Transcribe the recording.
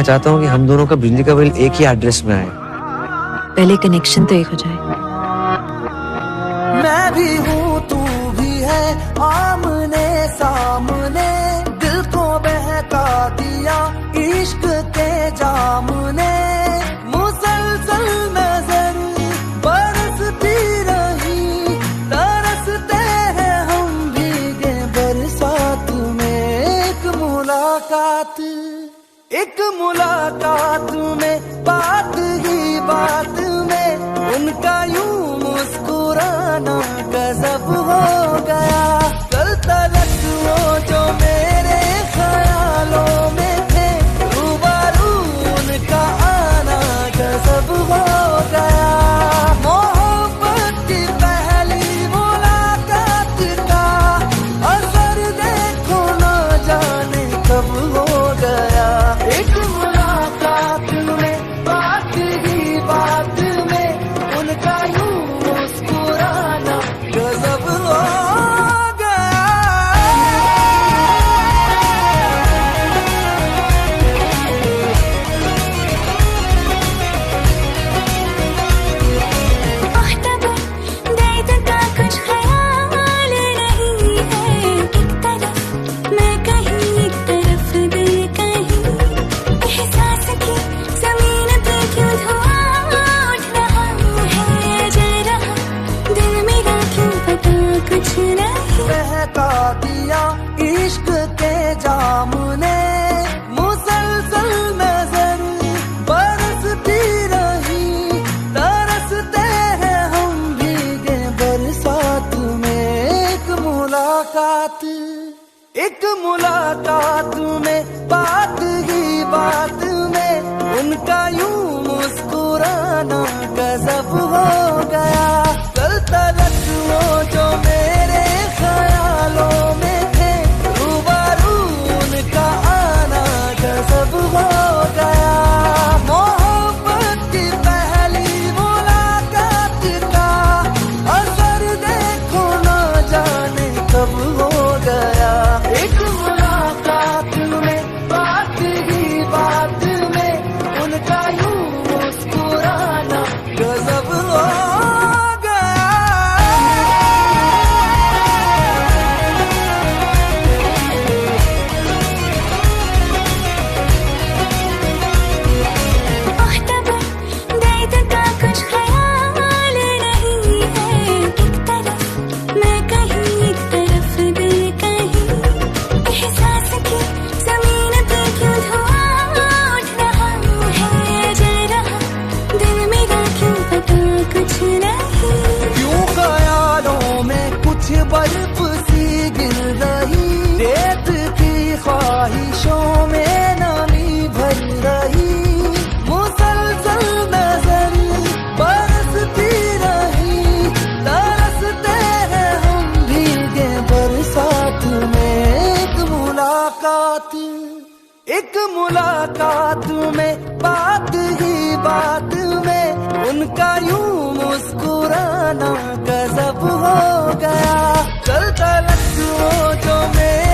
चाहता हूँ कि हम दोनों का बिजली का बिल एक ही एड्रेस में आए। पहले कनेक्शन तो एक हो जाए। मैं भी हूँ तू भी है, आमने सामने दिल को बहका दिया इश्क के जाम ने। मुसलसल नजर बरसती रही, तरसते हैं हम भीगे बरसात में। एक मुलाकात में बात ही बात में उनका यूं मुस्कुराना गजब हो गया। कल तलक वो जो मेरे ख्यालों में थे, रूबरू उनका आना गजब हो गया। मोहब्बत की पहली मुलाकात का असर देखो ना जाने कब हो गया। एक मुलाकात में बात ही बात में उनका यूं मुस्कुराना गजब हो बहका दिया इश्क के जाम ने। मुसलसल नजर बरसती रही, तरसते हैं हम भीगे बरसात में। एक मुलाकात में बात ही बात में उनका यूं मुस्कुराना गजब हो गया। कल तलक वो जो मेरे ख्यालों में थे, रूबरू उनका आना गजब हो गया। मोहब्बत की पहली मुलाकात का असर देखो ना जाने कब हो गया। एक मुलाकात में बात ही बात में उनका यूं मुस्कुराना गजब हो बर्फ सी गिर रही, रेत की ख्वाहिशों में नमी भर रही। मुसलसल नजर बरसती रही, तरसते हैं हम भीगे बरसात में। एक मुलाकात में बात ही बात में उनका यूं मुस्कुराना गजब हो गया। कल तलक वो जो मेरे